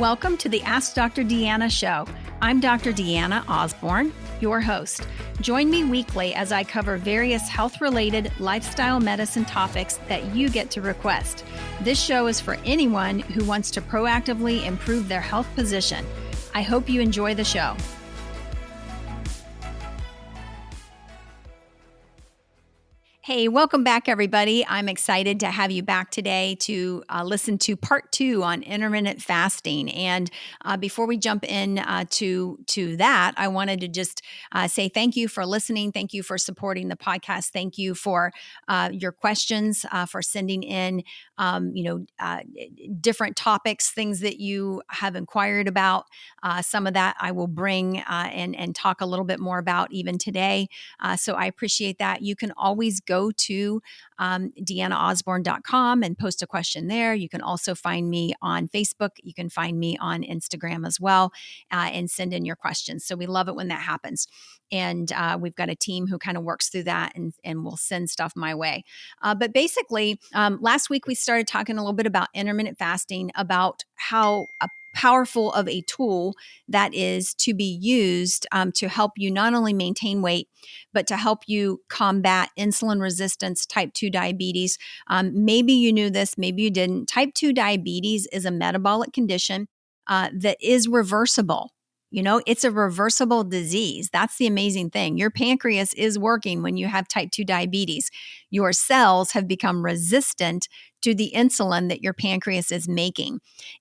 Welcome to the Ask Dr. Deanna show. I'm Dr. Deanna Osborne, your host. Join me weekly as I cover various health-related lifestyle medicine topics that you get to request. This show is for anyone who wants to proactively improve their health position. I hope you enjoy the show. Hey, welcome back, everybody. I'm excited to have you back today to listen to part 2 on intermittent fasting. And before we jump in to that, I wanted to just say thank you for listening. Thank you for supporting the podcast. Thank you for your questions, for sending in, different topics, things that you have inquired about. Some of that I will bring and talk a little bit more about even today. So I appreciate that. You can always go to DeannaOsborne.com and post a question there. You can also find me on Facebook. You can find me on Instagram as well and send in your questions. So we love it when that happens. And we've got a team who kind of works through that and will send stuff my way. But basically, last week we started talking a little bit about intermittent fasting, about how powerful of a tool that is to be used to help you not only maintain weight, but to help you combat insulin resistance, type 2 diabetes. Maybe you knew this, maybe you didn't. Type 2 diabetes is a metabolic condition that is reversible. You know, it's a reversible disease. That's the amazing thing. Your pancreas is working when you have type 2 diabetes. Your cells have become resistant to the insulin that your pancreas is making.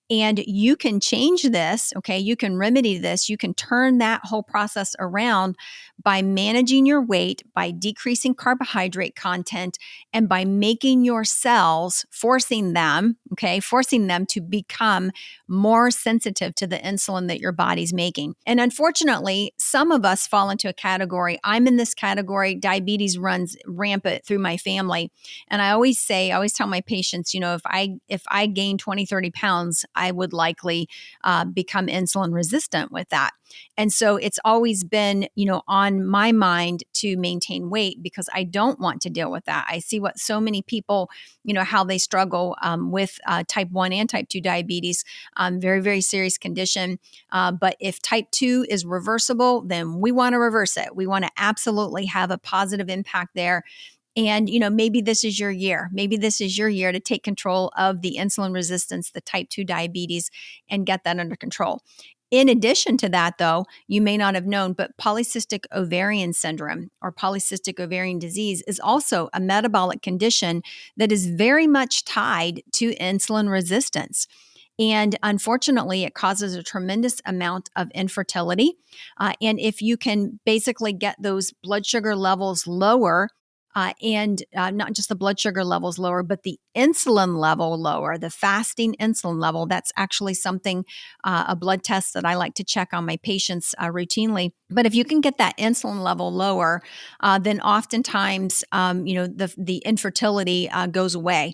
And you can change this, okay? You can remedy this. You can turn that whole process around by managing your weight, by decreasing carbohydrate content, and by making your cells, forcing them to become more sensitive to the insulin that your body's making. And unfortunately, some of us fall into a category. I'm in this category. Diabetes runs rampant through my family. And I always tell my patients, if I gain 20, 30 pounds, I would likely become insulin resistant with that. And so it's always been, on my mind to maintain weight because I don't want to deal with that. I see what so many people, how they struggle with type 1 and type 2 diabetes, very, very serious condition. But if type 2 is reversible, then we want to reverse it. We want to absolutely have a positive impact there. And, maybe this is your year. Maybe this is your year to take control of the insulin resistance, the type 2 diabetes, and get that under control. In addition to that, though, you may not have known, but polycystic ovarian syndrome or polycystic ovarian disease is also a metabolic condition that is very much tied to insulin resistance. And unfortunately, it causes a tremendous amount of infertility. And if you can basically get those blood sugar levels lower, and not just the blood sugar levels lower, but the insulin level lower, the fasting insulin level. That's actually something, a blood test that I like to check on my patients routinely. But if you can get that insulin level lower, then oftentimes, the infertility goes away.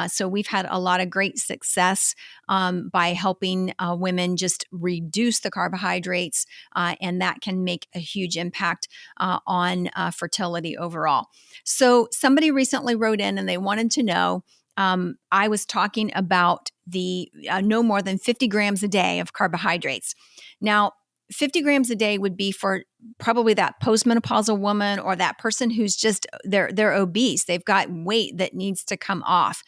So we've had a lot of great success by helping women just reduce the carbohydrates, and that can make a huge impact on fertility overall. So somebody recently wrote in and they wanted to know, I was talking about the no more than 50 grams a day of carbohydrates. Now, 50 grams a day would be for probably that postmenopausal woman or that person who's just, they're obese. They've got weight that needs to come off.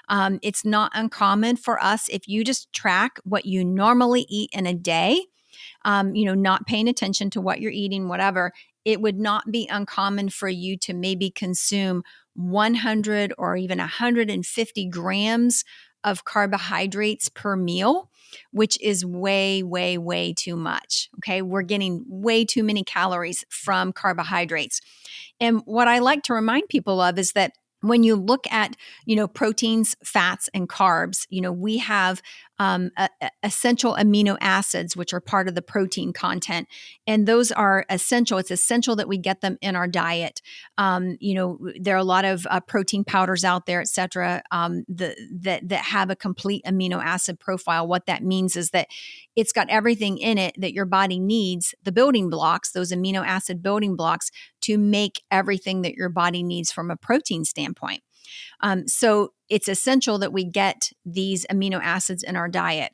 It's not uncommon for us, if you just track what you normally eat in a day, not paying attention to what you're eating, whatever, it would not be uncommon for you to maybe consume 100 or even 150 grams of carbohydrates per meal, which is way, way, way too much. Okay. We're getting way too many calories from carbohydrates. And what I like to remind people of is that when you look at, proteins, fats, and carbs, we have essential amino acids, which are part of the protein content. And those are essential. It's essential that we get them in our diet. There are a lot of protein powders out there, et cetera, that have a complete amino acid profile. What that means is that it's got everything in it that your body needs, the building blocks, those amino acid building blocks, to make everything that your body needs from a protein standpoint. So it's essential that we get these amino acids in our diet.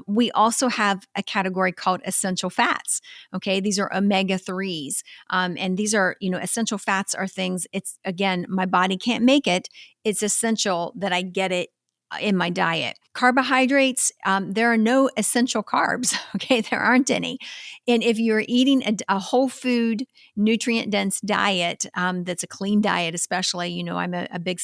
We also have a category called essential fats. Okay, these are omega 3s. And these are, essential fats are things, it's again, my body can't make it. It's essential that I get it in my diet. Carbohydrates, there are no essential carbs. Okay, there aren't any. And if you're eating a whole food, nutrient dense diet, that's a clean diet, especially, I'm a big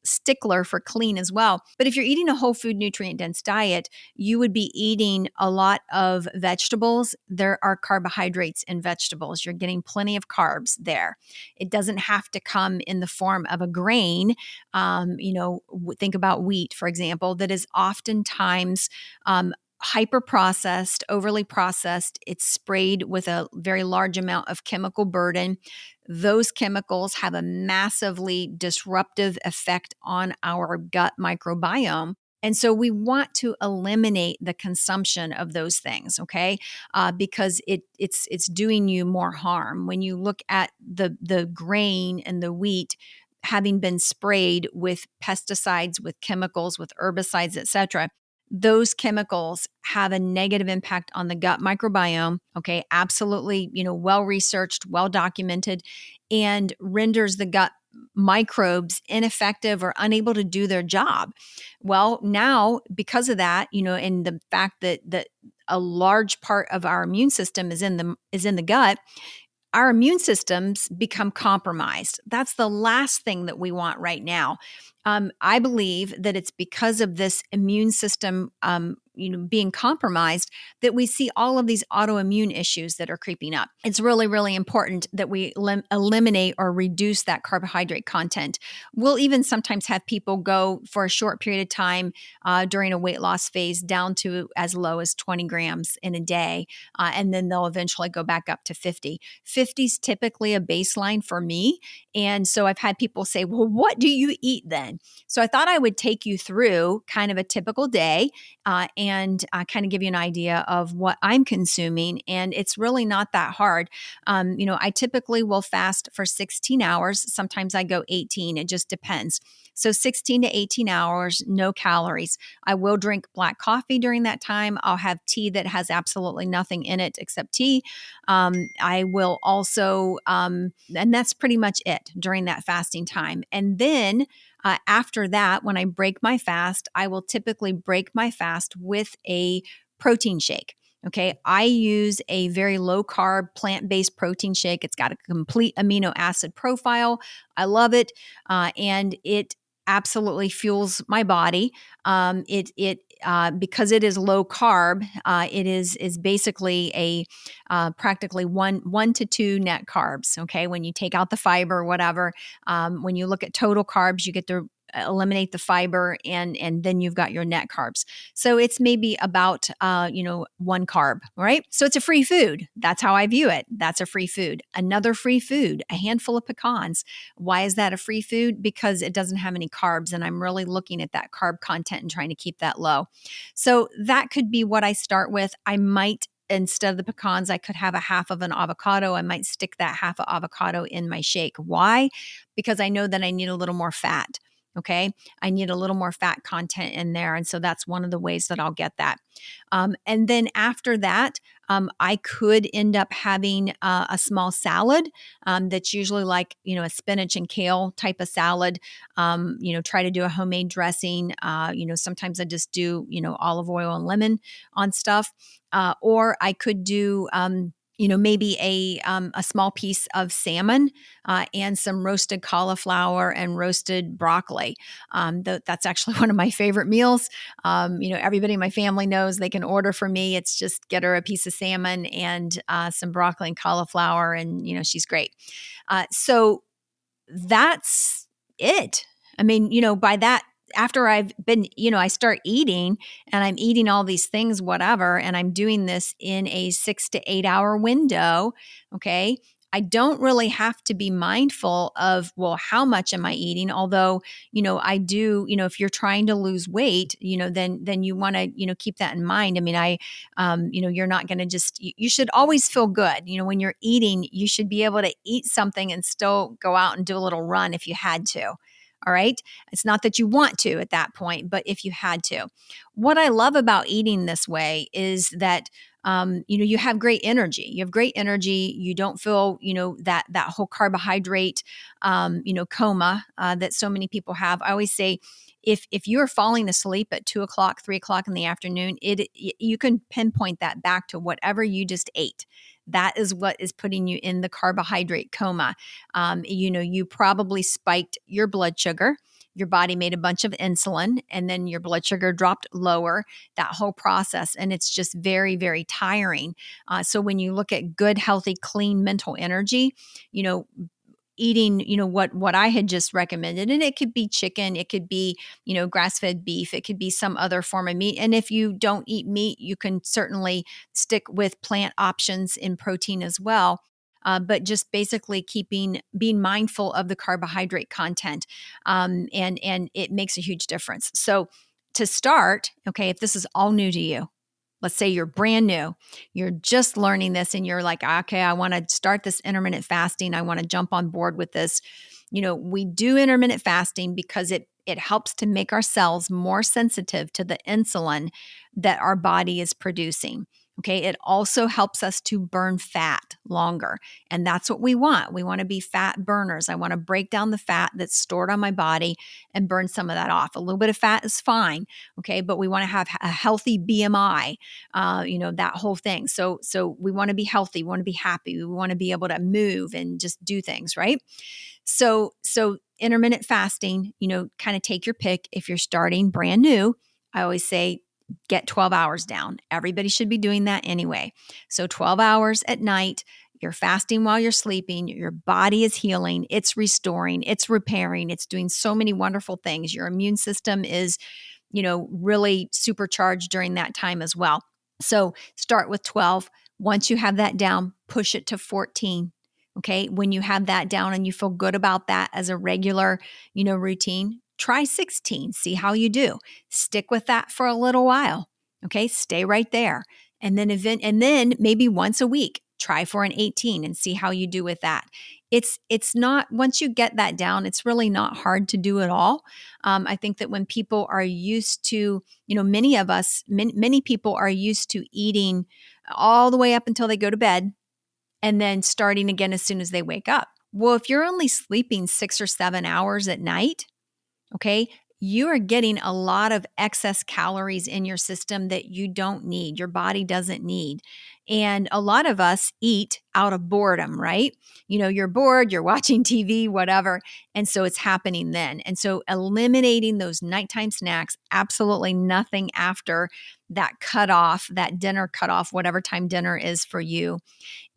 stickler for clean as well. But if you're eating a whole food, nutrient dense diet, you would be eating a lot of vegetables. There are carbohydrates in vegetables. You're getting plenty of carbs there. It doesn't have to come in the form of a grain. Think about wheat, for example, that is oftentimes hyper processed, overly processed. It's sprayed with a very large amount of chemical burden. Those chemicals have a massively disruptive effect on our gut microbiome. And so we want to eliminate the consumption of those things, okay? Because it's doing you more harm. When you look at the grain and the wheat having been sprayed with pesticides, with chemicals, with herbicides, etc., those chemicals have a negative impact on the gut microbiome. Okay, absolutely, well researched, well documented, and renders the gut microbes ineffective or unable to do their job. Well, now because of that, and the fact that a large part of our immune system is in the gut, our immune systems become compromised. That's the last thing that we want right now. I believe that it's because of this immune system, being compromised, that we see all of these autoimmune issues that are creeping up. It's really, really important that we eliminate or reduce that carbohydrate content. We'll even sometimes have people go for a short period of time during a weight loss phase down to as low as 20 grams in a day, and then they'll eventually go back up to 50. 50 is typically a baseline for me. And so I've had people say, well, what do you eat then? So I thought I would take you through kind of a typical day and kind of give you an idea of what I'm consuming. And it's really not that hard. I typically will fast for 16 hours. Sometimes I go 18. It just depends. So 16 to 18 hours, no calories. I will drink black coffee during that time. I'll have tea that has absolutely nothing in it except tea. I will also, and that's pretty much it during that fasting time. And then after that, when I break my fast, I will typically break my fast with a protein shake. Okay. I use a very low carb, plant based protein shake. It's got a complete amino acid profile. I love it. And it absolutely fuels my body. Because it is low carb, it is basically a practically one to two net carbs. Okay, when you take out the fiber or whatever, when you look at total carbs, you get to eliminate the fiber, and then you've got your net carbs. So it's maybe about one carb, right? So it's a free food. That's how I view it. That's a free food. Another free food, a handful of pecans. Why is that a free food? Because it doesn't have any carbs, and I'm really looking at that carb content and trying to keep that low. So that could be what I start with. I might, instead of the pecans, I could have a half of an avocado. I might stick that half of avocado in my shake. Why? Because I know that I need a little more fat. Okay. I need a little more fat content in there. And so that's one of the ways that I'll get that. And then after that, I could end up having a small salad that's usually like, a spinach and kale type of salad. Try to do a homemade dressing. Sometimes I just do, olive oil and lemon on stuff. Or I could do, maybe a small piece of salmon and some roasted cauliflower and roasted broccoli. That's actually one of my favorite meals. Everybody in my family knows they can order for me. It's just get her a piece of salmon and some broccoli and cauliflower, and she's great. So that's it. I mean, by that, after I've been, I start eating and I'm eating all these things, whatever, and I'm doing this in a 6 to 8 hour window. Okay. I don't really have to be mindful of, well, how much am I eating? Although, I do, if you're trying to lose weight, then you want to, keep that in mind. I mean, you're not going to you should always feel good. When you're eating, you should be able to eat something and still go out and do a little run if you had to. All right. It's not that you want to at that point, but if you had to. What I love about eating this way is that you have great energy. You have great energy. You don't feel, that whole carbohydrate, coma that so many people have. I always say, if you're falling asleep at 2 o'clock, 3 o'clock in the afternoon, you can pinpoint that back to whatever you just ate. That is what is putting you in the carbohydrate coma. You probably spiked your blood sugar. Your body made a bunch of insulin, and then your blood sugar dropped lower, that whole process. And it's just very, very tiring. So when you look at good, healthy, clean mental energy, you know, eating, what I had just recommended, and it could be chicken, it could be, grass-fed beef, it could be some other form of meat. And if you don't eat meat, you can certainly stick with plant options in protein as well. But just basically being mindful of the carbohydrate content, and it makes a huge difference. So to start, okay, if this is all new to you, let's say you're brand new, you're just learning this and you're like, okay, I want to start this intermittent fasting. I want to jump on board with this. We do intermittent fasting because it helps to make our cells more sensitive to the insulin that our body is producing. Okay. It also helps us to burn fat longer. And that's what we want. We want to be fat burners. I want to break down the fat that's stored on my body and burn some of that off. A little bit of fat is fine. Okay. But we want to have a healthy BMI, that whole thing. So we want to be healthy. We want to be happy. We want to be able to move and just do things, right? So intermittent fasting, kind of take your pick. If you're starting brand new, I always say get 12 hours down. Everybody should be doing that anyway. So 12 hours at night, you're fasting while you're sleeping, your body is healing, it's restoring, it's repairing, it's doing so many wonderful things. Your immune system is, really supercharged during that time as well. So start with 12. Once you have that down, push it to 14. Okay. When you have that down and you feel good about that as a regular, routine, try 16, see how you do. Stick with that for a little while. Okay. Stay right there. And then maybe once a week, try for an 18 and see how you do with that. It's not, once you get that down, it's really not hard to do at all. I think that when people are used to, many people are used to eating all the way up until they go to bed and then starting again as soon as they wake up. Well, if you're only sleeping 6 or 7 hours at night, okay, you are getting a lot of excess calories in your system that you don't need, your body doesn't need. And a lot of us eat out of boredom, right? You're bored, you're watching TV, whatever. And so it's happening then. And so eliminating those nighttime snacks, absolutely nothing after that cutoff, that dinner cutoff, whatever time dinner is for you.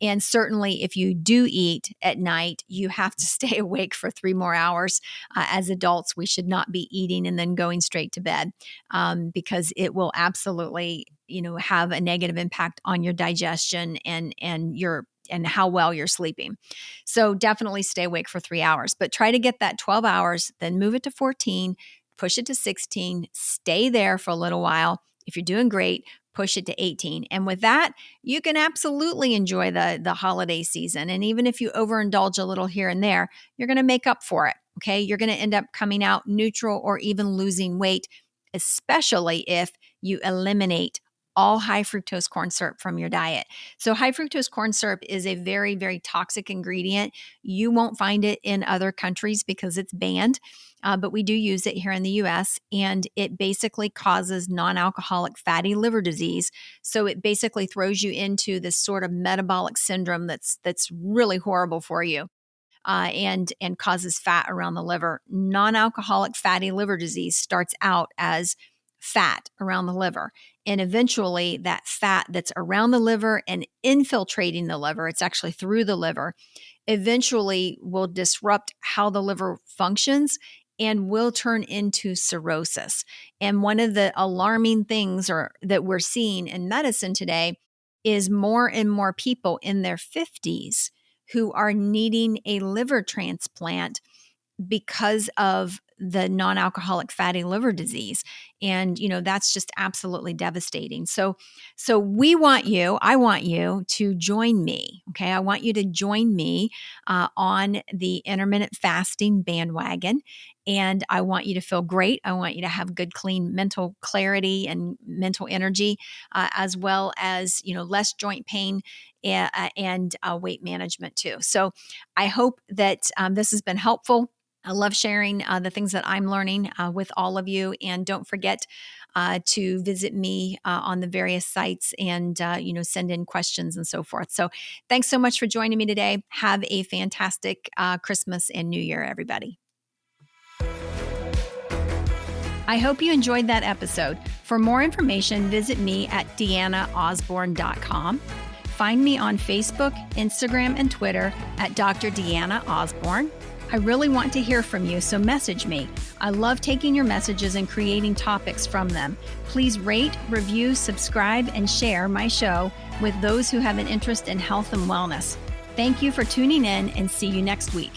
And certainly, if you do eat at night, you have to stay awake for 3 more hours. As adults, we should not be eating and then going straight to bed, because it will absolutely, have a negative impact on your digestion and how well you're sleeping. So definitely stay awake for 3 hours, but try to get that 12 hours, then move it to 14, push it to 16, stay there for a little while. If you're doing great, push it to 18. And with that, you can absolutely enjoy the holiday season. And even if you overindulge a little here and there, you're going to make up for it. Okay. You're going to end up coming out neutral or even losing weight, especially if you eliminate all high fructose corn syrup from your diet. So high fructose corn syrup is a very, very toxic ingredient. You won't find it in other countries because it's banned. But we do use it here in the US, and it basically causes non-alcoholic fatty liver disease. So it basically throws you into this sort of metabolic syndrome that's really horrible for you. And causes fat around the liver. Non-alcoholic fatty liver disease starts out as fat around the liver. And eventually that fat that's around the liver and infiltrating the liver, it's actually through the liver, eventually will disrupt how the liver functions and will turn into cirrhosis. And one of the alarming things that we're seeing in medicine today is more and more people in their 50s who are needing a liver transplant because of the non-alcoholic fatty liver disease. And, that's just absolutely devastating. So I want you to join me. Okay. I want you to join me on the intermittent fasting bandwagon. And I want you to feel great. I want you to have good, clean mental clarity and mental energy, as well as, less joint pain and weight management too. So I hope that this has been helpful. I love sharing the things that I'm learning with all of you. And don't forget to visit me on the various sites and, send in questions and so forth. So thanks so much for joining me today. Have a fantastic Christmas and New Year, everybody. I hope you enjoyed that episode. For more information, visit me at deannaosborne.com. Find me on Facebook, Instagram, and Twitter at Dr. Deanna Osborne. I really want to hear from you, so message me. I love taking your messages and creating topics from them. Please rate, review, subscribe, and share my show with those who have an interest in health and wellness. Thank you for tuning in, and see you next week.